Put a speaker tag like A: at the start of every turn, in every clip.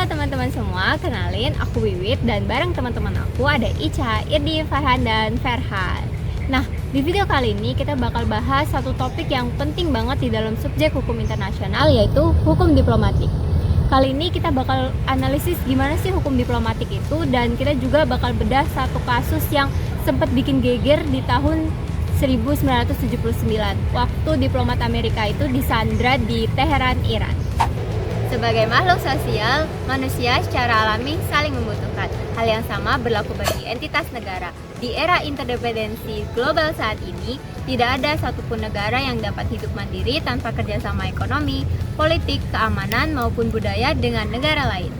A: teman-teman semua, kenalin aku Wiwit dan bareng teman-teman aku ada Ica, Irdi, Farhan, dan Ferhan. Nah, di video kali ini kita bakal bahas satu topik yang penting banget di dalam subjek hukum internasional, yaitu hukum diplomatik. Kali ini kita bakal analisis gimana sih hukum diplomatik itu, dan kita juga bakal bedah satu kasus yang sempat bikin geger di tahun 1979 waktu diplomat Amerika itu disandra di Teheran, Iran. Sebagai makhluk sosial, manusia secara alami saling membutuhkan. Hal yang sama berlaku bagi entitas negara. Di era interdependensi global saat ini, tidak ada satupun negara yang dapat hidup mandiri tanpa kerjasama ekonomi, politik, keamanan, maupun budaya dengan negara lain.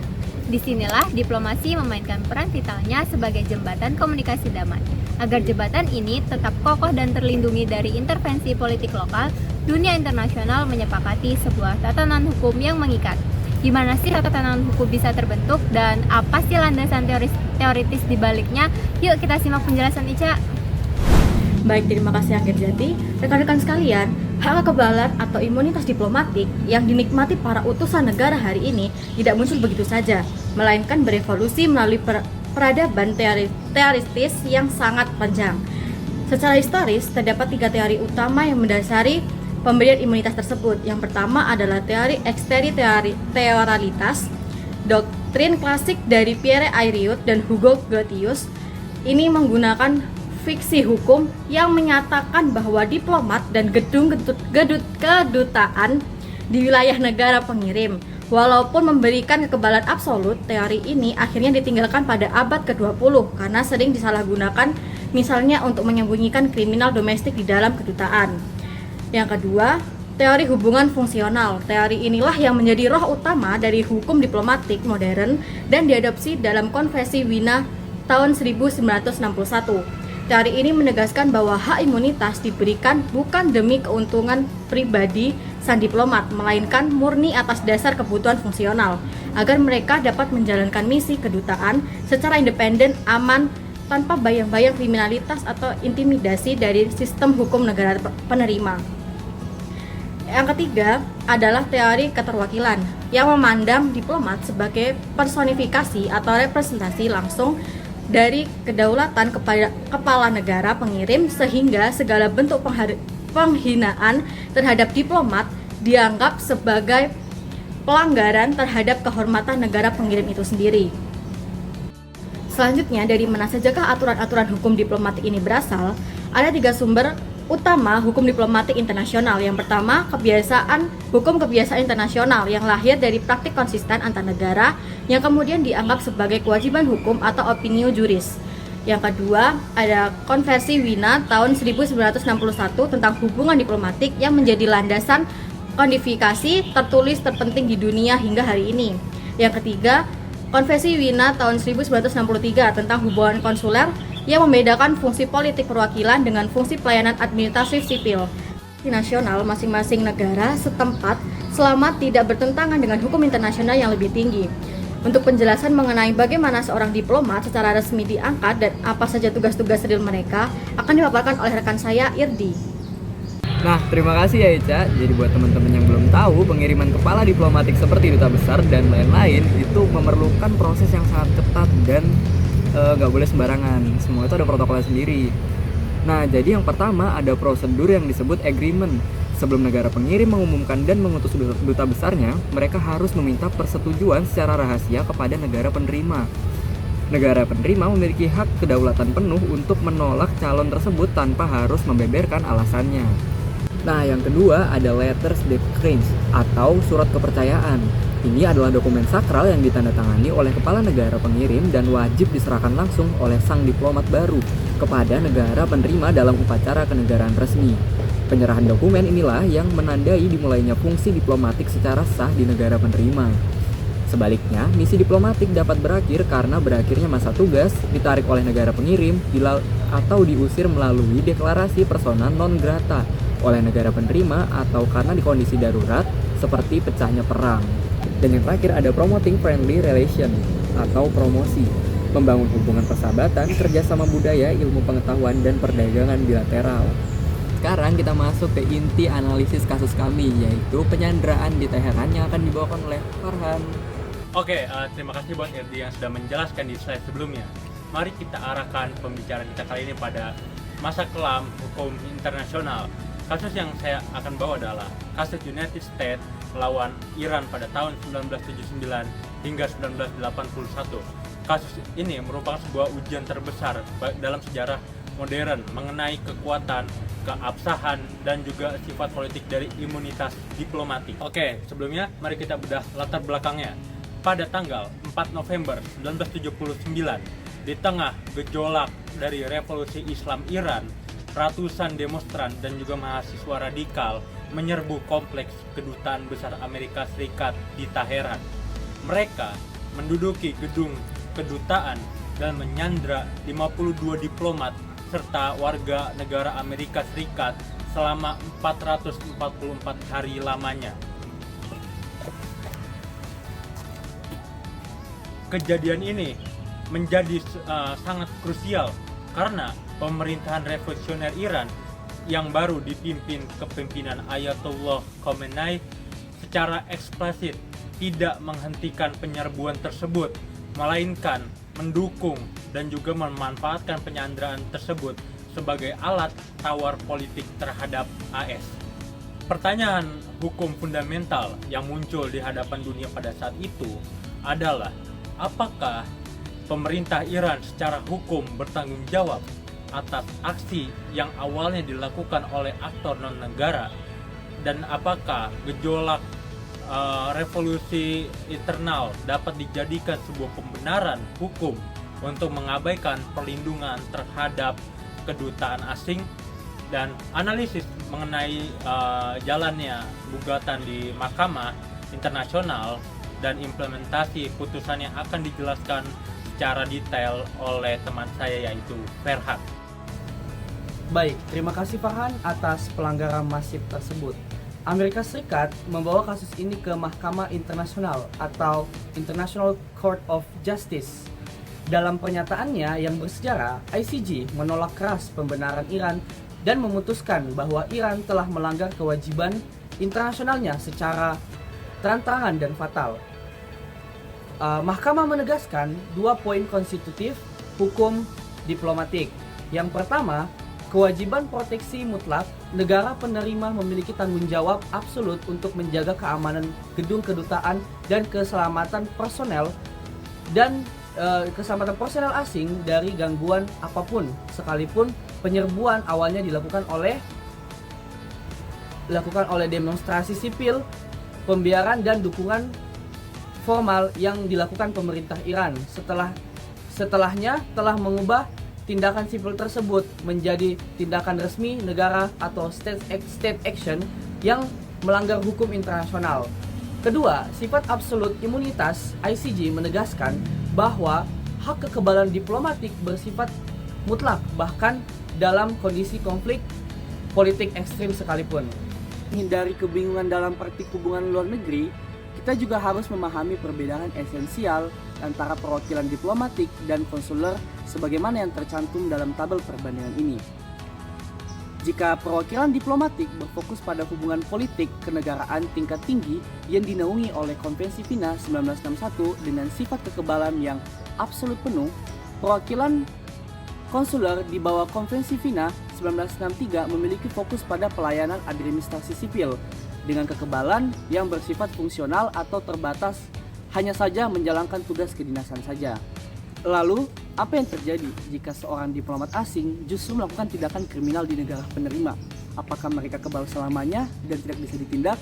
A: Disinilah diplomasi memainkan peran vitalnya sebagai jembatan komunikasi damai. Agar jembatan ini tetap kokoh dan terlindungi dari intervensi politik lokal, dunia internasional menyepakati sebuah tatanan hukum yang mengikat. Gimana sih tatanan hukum bisa terbentuk dan apa sih landasan teoritis di baliknya? Yuk kita simak penjelasan Ica.
B: Baik, terima kasih Akhir Jati. Rekan-rekan sekalian, hak kekebalan atau imunitas diplomatik yang dinikmati para utusan negara hari ini tidak muncul begitu saja, melainkan berevolusi melalui peradaban teoristis yang sangat panjang. Secara historis, terdapat 3 teori utama yang mendasari pemberian imunitas tersebut. Yang pertama adalah teori exterioritas, doktrin klasik dari Pierre Ayrault dan Hugo Grotius. Ini menggunakan fiksi hukum yang menyatakan bahwa diplomat dan gedung kedutaan di wilayah negara pengirim, walaupun memberikan kekebalan absolut, teori ini akhirnya ditinggalkan pada abad ke-20 karena sering disalahgunakan, misalnya untuk menyembunyikan kriminal domestik di dalam kedutaan. Yang kedua, teori hubungan fungsional. Teori inilah yang menjadi roh utama dari hukum diplomatik modern dan diadopsi dalam Konvensi Wina tahun 1961. Teori ini menegaskan bahwa hak imunitas diberikan bukan demi keuntungan pribadi sang diplomat, melainkan murni atas dasar kebutuhan fungsional, agar mereka dapat menjalankan misi kedutaan secara independen, aman, tanpa bayang-bayang kriminalitas atau intimidasi dari sistem hukum negara penerima. Yang ketiga adalah teori keterwakilan, yang memandang diplomat sebagai personifikasi atau representasi langsung dari kedaulatan kepada kepala negara pengirim, sehingga segala bentuk penghinaan terhadap diplomat dianggap sebagai pelanggaran terhadap kehormatan negara pengirim itu sendiri. Selanjutnya, dari mana sajakah aturan-aturan hukum diplomatik ini berasal? Ada 3 sumber utama hukum diplomatik internasional. Yang pertama, hukum kebiasaan internasional yang lahir dari praktik konsisten antar negara yang kemudian dianggap sebagai kewajiban hukum atau opinio juris. Yang kedua, ada Konvensi Wina tahun 1961 tentang hubungan diplomatik yang menjadi landasan kodifikasi tertulis terpenting di dunia hingga hari ini. Yang ketiga, Konvensi Wina tahun 1963 tentang hubungan konsuler yang membedakan fungsi politik perwakilan dengan fungsi pelayanan administratif sipil. Di nasional masing-masing negara setempat selama tidak bertentangan dengan hukum internasional yang lebih tinggi. Untuk penjelasan mengenai bagaimana seorang diplomat secara resmi diangkat dan apa saja tugas-tugas real mereka akan dipaparkan oleh rekan saya, Irdi.
C: Nah, terima kasih ya Ica. Jadi buat teman-teman yang belum tahu, pengiriman kepala diplomatik seperti duta besar dan lain-lain itu memerlukan proses yang sangat ketat dan nggak boleh sembarangan. Semua itu ada protokolnya sendiri. Nah, jadi yang pertama ada prosedur yang disebut agreement. Sebelum negara pengirim mengumumkan dan mengutus duta besarnya, mereka harus meminta persetujuan secara rahasia kepada negara penerima. Negara penerima memiliki hak kedaulatan penuh untuk menolak calon tersebut tanpa harus membeberkan alasannya. Nah, yang kedua ada letters de créance atau surat kepercayaan. Ini adalah dokumen sakral yang ditandatangani oleh kepala negara pengirim dan wajib diserahkan langsung oleh sang diplomat baru kepada negara penerima dalam upacara kenegaraan resmi. Penyerahan dokumen inilah yang menandai dimulainya fungsi diplomatik secara sah di negara penerima. Sebaliknya, misi diplomatik dapat berakhir karena berakhirnya masa tugas, ditarik oleh negara pengirim, atau diusir melalui deklarasi persona non grata oleh negara penerima atau karena di kondisi darurat seperti pecahnya perang. Dan yang terakhir ada promoting friendly relation atau promosi, membangun hubungan persahabatan, kerjasama budaya, ilmu pengetahuan, dan perdagangan bilateral. Sekarang kita masuk ke inti analisis kasus kami, yaitu penyanderaan di Teheran yang akan dibawakan oleh Farhan.
D: Oke, terima kasih buat Irdi yang sudah menjelaskan di slide sebelumnya. Mari kita arahkan pembicaraan kita kali ini pada masa kelam hukum internasional. Kasus yang saya akan bawa adalah kasus United States melawan Iran pada tahun 1979 hingga 1981. Kasus ini merupakan sebuah ujian terbesar dalam sejarah modern mengenai kekuatan, keabsahan, dan juga sifat politik dari imunitas diplomatik. Oke, sebelumnya mari kita bedah latar belakangnya. Pada tanggal 4 November 1979, di tengah gejolak dari revolusi Islam Iran, ratusan demonstran dan juga mahasiswa radikal menyerbu kompleks kedutaan besar Amerika Serikat di Teheran. Mereka menduduki gedung kedutaan dan menyandra 52 diplomat serta warga negara Amerika Serikat selama 444 hari lamanya. Kejadian ini menjadi sangat krusial karena pemerintahan revolusioner Iran yang baru dipimpin kepemimpinan Ayatollah Khamenei secara eksplisit tidak menghentikan penyerbuan tersebut, melainkan mendukung dan juga memanfaatkan penyanderaan tersebut sebagai alat tawar politik terhadap AS. Pertanyaan hukum fundamental yang muncul di hadapan dunia pada saat itu adalah apakah pemerintah Iran secara hukum bertanggung jawab atas aksi yang awalnya dilakukan oleh aktor non-negara, dan apakah gejolak revolusi internal dapat dijadikan sebuah pembenaran hukum untuk mengabaikan perlindungan terhadap kedutaan asing. Dan analisis mengenai jalannya gugatan di Mahkamah Internasional dan implementasi putusannya akan dijelaskan secara detail oleh teman saya, yaitu Ferhat.
E: Baik, terima kasih Farhan atas pelanggaran masif tersebut. Amerika Serikat membawa kasus ini ke Mahkamah Internasional atau International Court of Justice. Dalam pernyataannya yang bersejarah, ICJ menolak keras pembenaran Iran dan memutuskan bahwa Iran telah melanggar kewajiban internasionalnya secara terang-terangan dan fatal. Mahkamah menegaskan 2 poin konstitutif hukum diplomatik. Yang pertama, kewajiban proteksi mutlak. Negara penerima memiliki tanggung jawab absolut untuk menjaga keamanan gedung kedutaan dan keselamatan personel keselamatan asing dari gangguan apapun, sekalipun penyerbuan awalnya dilakukan oleh demonstrasi sipil, pembiaran dan dukungan formal yang dilakukan pemerintah Iran. Setelahnya telah mengubah tindakan sipil tersebut menjadi tindakan resmi negara atau state action yang melanggar hukum internasional. Kedua, sifat absolut imunitas. ICJ menegaskan bahwa hak kekebalan diplomatik bersifat mutlak bahkan dalam kondisi konflik politik ekstrim sekalipun. Hindari kebingungan dalam praktik hubungan luar negeri, kita juga harus memahami perbedaan esensial antara perwakilan diplomatik dan konsuler sebagaimana yang tercantum dalam tabel perbandingan ini. Jika perwakilan diplomatik berfokus pada hubungan politik kenegaraan tingkat tinggi yang dinaungi oleh Konvensi Wina 1961 dengan sifat kekebalan yang absolut penuh, perwakilan konsuler di bawah Konvensi Wina 1963 memiliki fokus pada pelayanan administrasi sipil dengan kekebalan yang bersifat fungsional atau terbatas, hanya saja menjalankan tugas kedinasan saja. Lalu, apa yang terjadi jika seorang diplomat asing justru melakukan tindakan kriminal di negara penerima? Apakah mereka kebal selamanya dan tidak bisa ditindak?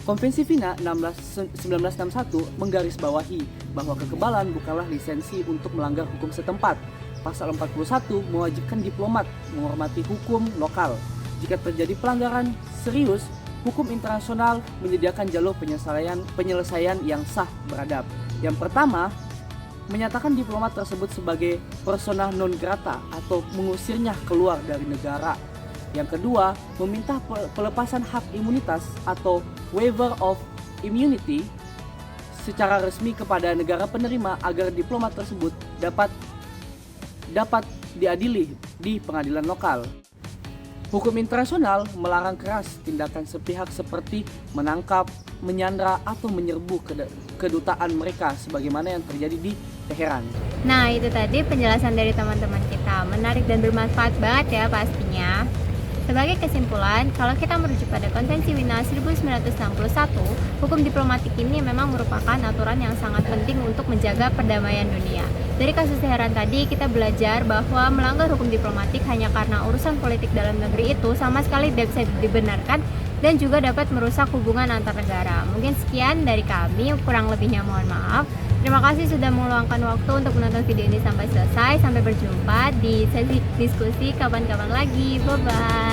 E: Konvensi Wina 1961 menggarisbawahi bahwa kekebalan bukanlah lisensi untuk melanggar hukum setempat. Pasal 41 mewajibkan diplomat menghormati hukum lokal. Jika terjadi pelanggaran serius, hukum internasional menyediakan jalur penyelesaian yang sah beradab. Yang pertama, menyatakan diplomat tersebut sebagai persona non grata atau mengusirnya keluar dari negara. Yang kedua, meminta pelepasan hak imunitas atau waiver of immunity secara resmi kepada negara penerima agar diplomat tersebut dapat diadili di pengadilan lokal. Hukum internasional melarang keras tindakan sepihak seperti menangkap, menyandra atau menyerbu kedutaan mereka sebagaimana yang terjadi di Teheran.
A: Nah, itu tadi penjelasan dari teman-teman kita. Menarik dan bermanfaat banget ya pastinya. Sebagai kesimpulan, kalau kita merujuk pada Konvensi Wina 1961, hukum diplomatik ini memang merupakan aturan yang sangat penting untuk menjaga perdamaian dunia. Dari kasus Teheran tadi, kita belajar bahwa melanggar hukum diplomatik hanya karena urusan politik dalam negeri itu sama sekali tidak bisa dibenarkan dan juga dapat merusak hubungan antar negara. Mungkin sekian dari kami, kurang lebihnya mohon maaf. Terima kasih sudah meluangkan waktu untuk menonton video ini sampai selesai. Sampai berjumpa di sesi diskusi kapan-kapan lagi. Bye-bye.